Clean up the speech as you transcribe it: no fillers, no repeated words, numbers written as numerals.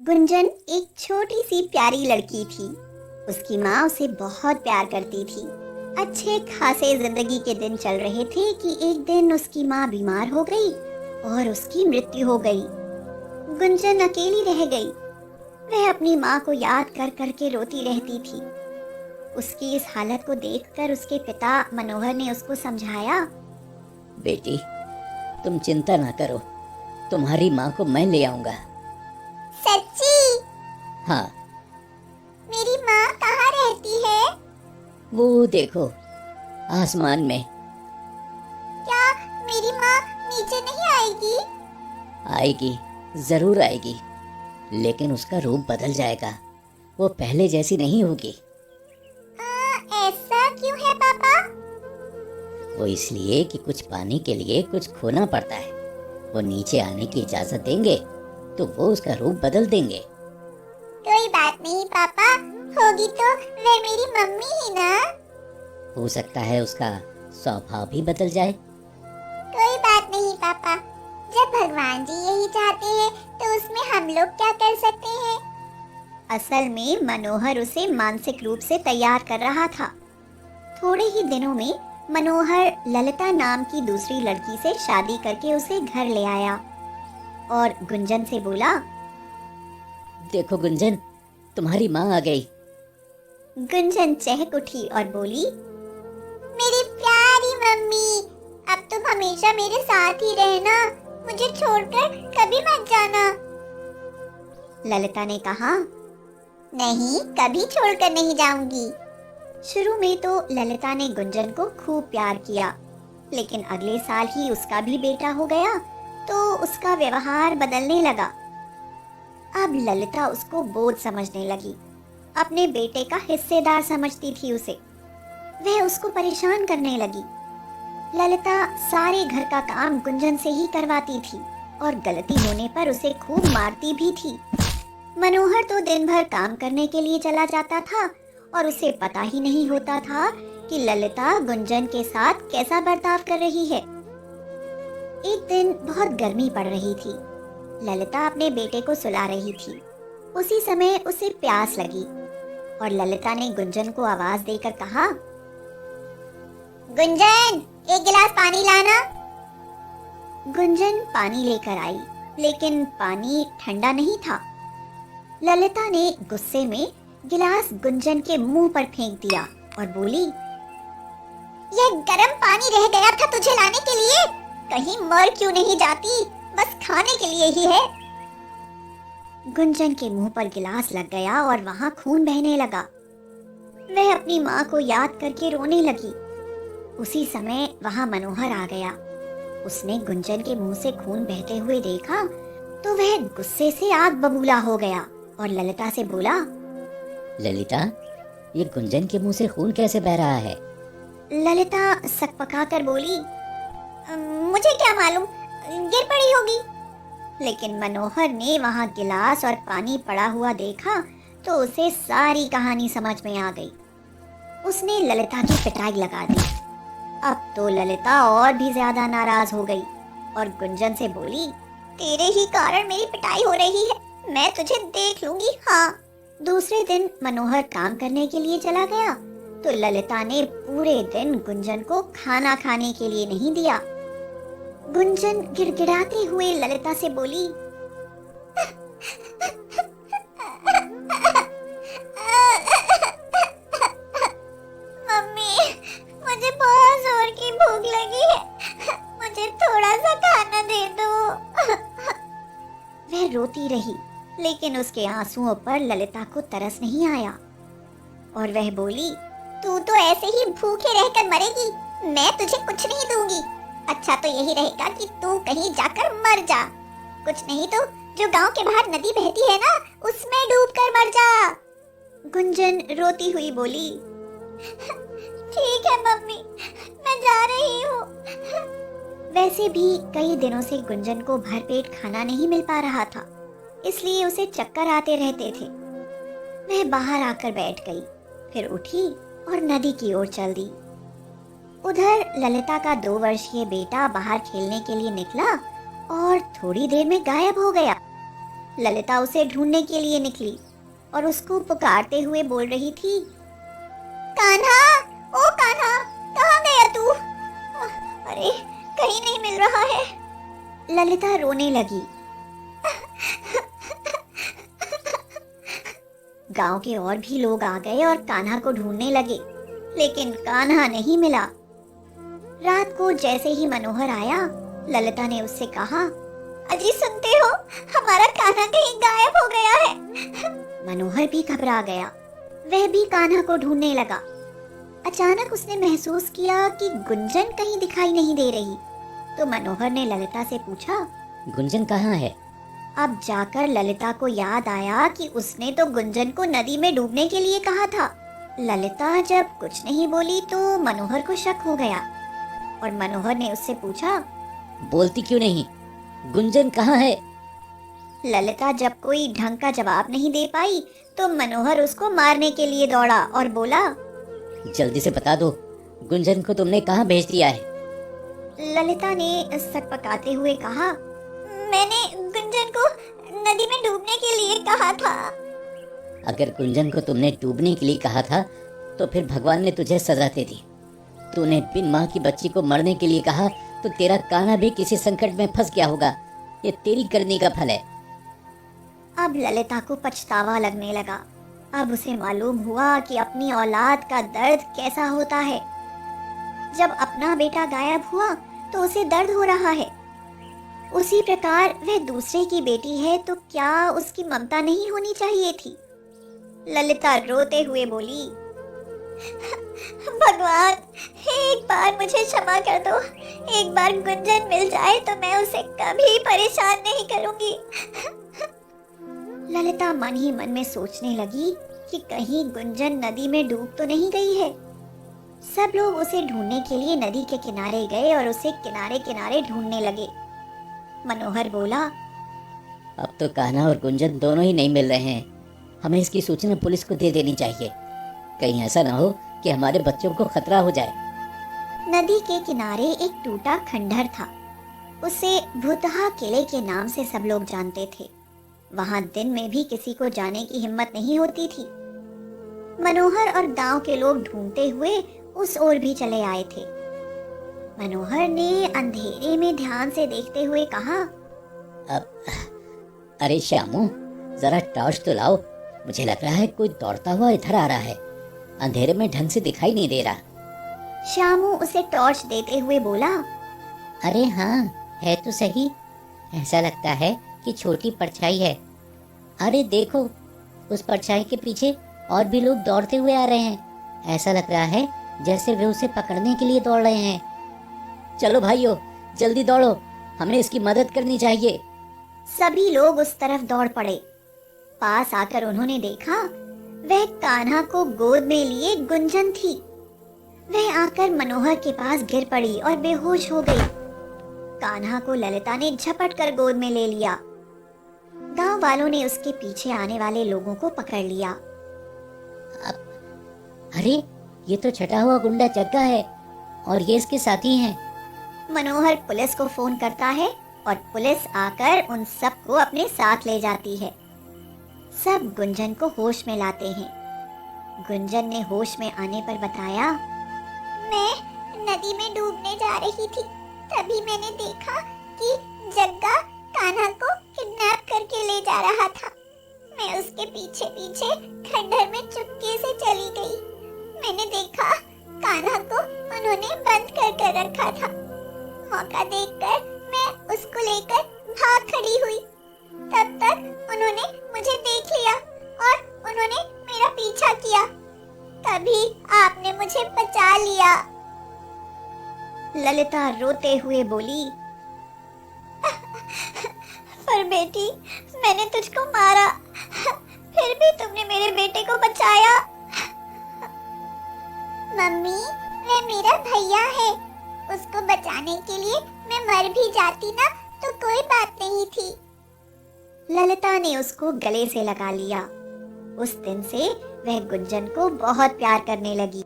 गुंजन एक छोटी सी प्यारी लड़की थी। उसकी माँ उसे बहुत प्यार करती थी। अच्छे खासे जिंदगी के दिन चल रहे थे कि एक दिन उसकी माँ बीमार हो गई और उसकी मृत्यु हो गई। गुंजन अकेली रह गई। वह अपनी माँ को याद कर कर के रोती रहती थी। उसकी इस हालत को देखकर उसके पिता मनोहर ने उसको समझाया। बेटी, तुम चिंता ना करो, तुम्हारी माँ को मैं ले आऊंगा। सच्ची? हाँ, मेरी माँ कहाँ रहती है? वो देखो, आसमान में। क्या मेरी माँ नीचे नहीं आएगी? आएगी, जरूर आएगी, लेकिन उसका रूप बदल जाएगा। वो पहले जैसी नहीं होगी। ऐसा क्यों है पापा? वो इसलिए कि कुछ पाने के लिए कुछ खोना पड़ता है। वो नीचे आने की इजाजत देंगे तो वो उसका रूप बदल देंगे। कोई बात नहीं पापा, होगी तो वे मेरी मम्मी ही ना। हो सकता है उसका स्वभाव भी बदल जाए। कोई बात नहीं पापा, जब भगवान जी यही चाहते हैं तो उसमें हम लोग क्या कर सकते हैं। असल में मनोहर उसे मानसिक रूप से तैयार कर रहा था। थोड़े ही दिनों में मनोहर ललिता नाम की दूसरी लड़की से शादी करके उसे घर ले आया और गुंजन से बोला। देखो गुंजन, तुम्हारी माँ आ गई। गुंजन चहक उठी और बोली, मेरी प्यारी मम्मी, अब तुम हमेशा मेरे साथ ही रहना, मुझे छोड़कर कभी मत जाना। ललिता ने कहा, नहीं, कभी छोड़कर नहीं जाऊंगी। शुरू में तो ललिता ने गुंजन को खूब प्यार किया, लेकिन अगले साल ही उसका भी बेटा हो गया तो उसका व्यवहार बदलने लगा। अब ललिता उसको बोझ समझने लगी। अपने बेटे का हिस्सेदार समझती थी उसे। वह उसको परेशान करने लगी। ललिता सारे घर का काम गुंजन से ही करवाती थी और गलती होने पर उसे खूब मारती भी थी। मनोहर तो दिन भर काम करने के लिए चला जाता था और उसे पता ही नहीं होता था कि ललिता गुंजन के साथ कैसा बर्ताव कर रही है। एक दिन बहुत गर्मी पड़ रही थी। ललिता अपने बेटे को सुला रही थी। उसी समय उसे प्यास लगी और ललिता ने गुंजन को आवाज देकर कहा, गुंजन, एक गिलास पानी लाना। गुंजन पानी लेकर आई, लेकिन पानी ठंडा नहीं था। ललिता ने गुस्से में गिलास गुंजन के मुंह पर फेंक दिया और बोली, यह गर्म पानी रह गया था तुझे लाने के लिए, कहीं मर क्यों नहीं जाती, बस खाने के लिए ही है। गुंजन के मुंह पर गिलास लग गया और वहां खून बहने लगा। वह अपनी माँ को याद करके रोने लगी। उसी समय वहां मनोहर आ गया। उसने गुंजन के मुंह से खून बहते हुए देखा तो वह गुस्से से आग बबूला हो गया और ललिता से बोला, ललिता, ये गुंजन के मुंह से खून कैसे बह रहा है? ललिता सकपका कर बोली, मुझे क्या मालूम, गिर पड़ी होगी। लेकिन मनोहर ने वहां गिलास और पानी पड़ा हुआ देखा तो उसे सारी कहानी समझ में आ गई। उसने ललिता की पिटाई लगा दी। अब तो ललिता और भी ज्यादा नाराज हो गई और गुंजन से बोली, तेरे ही कारण मेरी पिटाई हो रही है, मैं तुझे देख लूंगी। हाँ। दूसरे दिन मनोहर काम करने के लिए चला गया तो ललिता ने पूरे दिन गुंजन को खाना खाने के लिए नहीं दिया। गुंजन गिड़गिड़ाते हुए ललिता से बोली, मम्मी, मुझे बहुत जोर की भूख लगी है, मुझे थोड़ा सा खाना दे दो। वह रोती रही, लेकिन उसके आंसुओं पर ललिता को तरस नहीं आया और वह बोली, तू तो ऐसे ही भूखे रहकर मरेगी, मैं तुझे कुछ नहीं दूंगी। अच्छा तो यही रहेगा कि तू कहीं जाकर मर जा। कुछ नहीं तो जो गांव के बाहर नदी बहती है ना, उसमें डूबकर मर जा। गुंजन रोती हुई बोली, ठीक है मम्मी, मैं जा रही हूँ। वैसे भी कई दिनों से गुंजन को भरपेट खाना नहीं मिल पा रहा था, इसलिए उसे चक्कर आते रहते थे। वह बाहर आकर बैठ गई, फिर उठी और नदी की ओर चल दी। उधर ललिता का 2 वर्षीय बेटा बाहर खेलने के लिए निकला और थोड़ी देर में गायब हो गया। ललिता उसे ढूंढने के लिए निकली और उसको पुकारते हुए बोल रही थी, कान्हा, ओ कान्हा, कहाँ गया तू? अरे कहीं नहीं मिल रहा है। ललिता रोने लगी। गांव के और भी लोग आ गए और कान्हा को ढूंढने लगे, लेकिन कान्हा नहीं मिला। रात को जैसे ही मनोहर आया, ललिता ने उससे कहा, अजी सुनते हो, हमारा कान्हा कहीं गायब हो गया है। मनोहर भी घबरा गया। वह भी कान्हा को ढूंढने लगा। अचानक उसने महसूस किया कि गुंजन कहीं दिखाई नहीं दे रही। तो मनोहर ने ललिता से पूछा, गुंजन कहाँ है? अब जाकर ललिता को याद आया कि उसने तो गुंजन को नदी में डूबने के लिए कहा था। ललिता जब कुछ नहीं बोली तो मनोहर को शक हो गया और मनोहर ने उससे पूछा, बोलती क्यों नहीं? गुंजन कहाँ है? ललिता जब कोई ढंग का जवाब नहीं दे पाई तो मनोहर उसको मारने के लिए दौड़ा और बोला, जल्दी से बता दो, गुंजन को तुमने कहाँ भेज दिया है? ललिता ने सकपकाते हुए कहा, मैंने गुंजन को नदी में डूबने के लिए कहा था। अगर गुंजन को तुमने डूबने के लिए कहा था तो फिर भगवान ने तुझे सजा दे दी। तूने बिन माँ की बच्ची को मरने के लिए कहा तो तेरा कान्हा भी किसी संकट में फंस गया होगा। ये तेरी करनी का फल है। अब ललिता को पछतावा लगने लगा। अब उसे मालूम हुआ कि अपनी औलाद का दर्द कैसा होता है। जब अपना बेटा गायब हुआ तो उसे दर्द हो रहा है। उसी प्रकार वह दूसरे की बेटी है तो क्या उसकी ममता नहीं होनी चाहिए थी? ललिता रोते हुए बोली, भगवान, एक बार मुझे क्षमा कर दो। एक बार गुंजन मिल जाए तो मैं उसे कभी परेशान नहीं करूंगी। ललिता मन ही मन में सोचने लगी कि कहीं गुंजन नदी में डूब तो नहीं गई है। सब लोग उसे ढूंढने के लिए नदी के किनारे गए और उसे किनारे किनारे ढूंढने लगे। मनोहर बोला, अब तो कान्हा और गुंजन दोनों ही नहीं मिल रहे हैं। हमें इसकी सूचना पुलिस को दे देनी चाहिए। कहीं ऐसा ना हो कि हमारे बच्चों को खतरा हो जाए। नदी के किनारे एक टूटा खंडहर था। उसे भूतहा किले के नाम से सब लोग जानते थे। वहां दिन में भी किसी को जाने की हिम्मत नहीं होती थी। मनोहर और गांव के लोग ढूंढते हुए उस ओर भी चले आए थे। मनोहर ने अंधेरे में ध्यान से देखते हुए कहा, अरे श्यामू, जरा टॉर्च तो लाओ। मुझे लग रहा है कोई दौड़ता हुआ इधर आ रहा है। अंधेरे में ढंग से दिखाई नहीं दे रहा। श्यामू उसे टॉर्च देते हुए बोला, अरे हाँ, है तो सही। ऐसा लगता है कि छोटी परछाई है। अरे देखो, उस परछाई के पीछे और भी लोग दौड़ते हुए आ रहे हैं। ऐसा लग रहा है जैसे वे उसे पकड़ने के लिए दौड़ रहे हैं। चलो भाइयों, जल्दी दौड़ो, हमें इसकी मदद करनी चाहिए। सभी लोग उस तरफ दौड़ पड़े। पास आकर उन्होंने देखा, वह कान्हा को गोद में लिए गुंजन थी। वह आकर मनोहर के पास गिर पड़ी और बेहोश हो गई। कान्हा को ललिता ने झपट कर गोद में ले लिया। गांव वालों ने उसके पीछे आने वाले लोगों को पकड़ लिया। अरे, ये तो छटा हुआ गुंडा जग्गा है और ये इसके साथी हैं। मनोहर पुलिस को फोन करता है और पुलिस आकर उन सबको अपने साथ ले जाती है। सब गुंजन को होश में लाते हैं। गुंजन ने होश में आने पर बताया, मैं नदी में डूबने जा रही थी। तभी मैंने देखा कि जग्गा कान्हा को किडनैप करके ले जा रहा था। मैं उसके पीछे पीछे खंडहर में चुपके से चली गई। मैंने देखा कान्हा को उन्होंने बंद कर रखा था। मौका देखकर मैं उसको लेकर भाग खड़ी हुई। तब तक उन्होंने मुझे देख लिया और उन्होंने मेरा पीछा किया। तभी आपने मुझे बचा लिया। ललिता रोते हुए बोली, पर बेटी, मैंने तुझको मारा, फिर भी तुमने मेरे बेटे को बचाया। मम्मी, वह मेरा भैया है। उसको बचाने के लिए मैं मर भी जाती ना तो कोई बात नहीं थी। ललिता ने उसको गले से लगा लिया। उस दिन से वह गुंजन को बहुत प्यार करने लगी।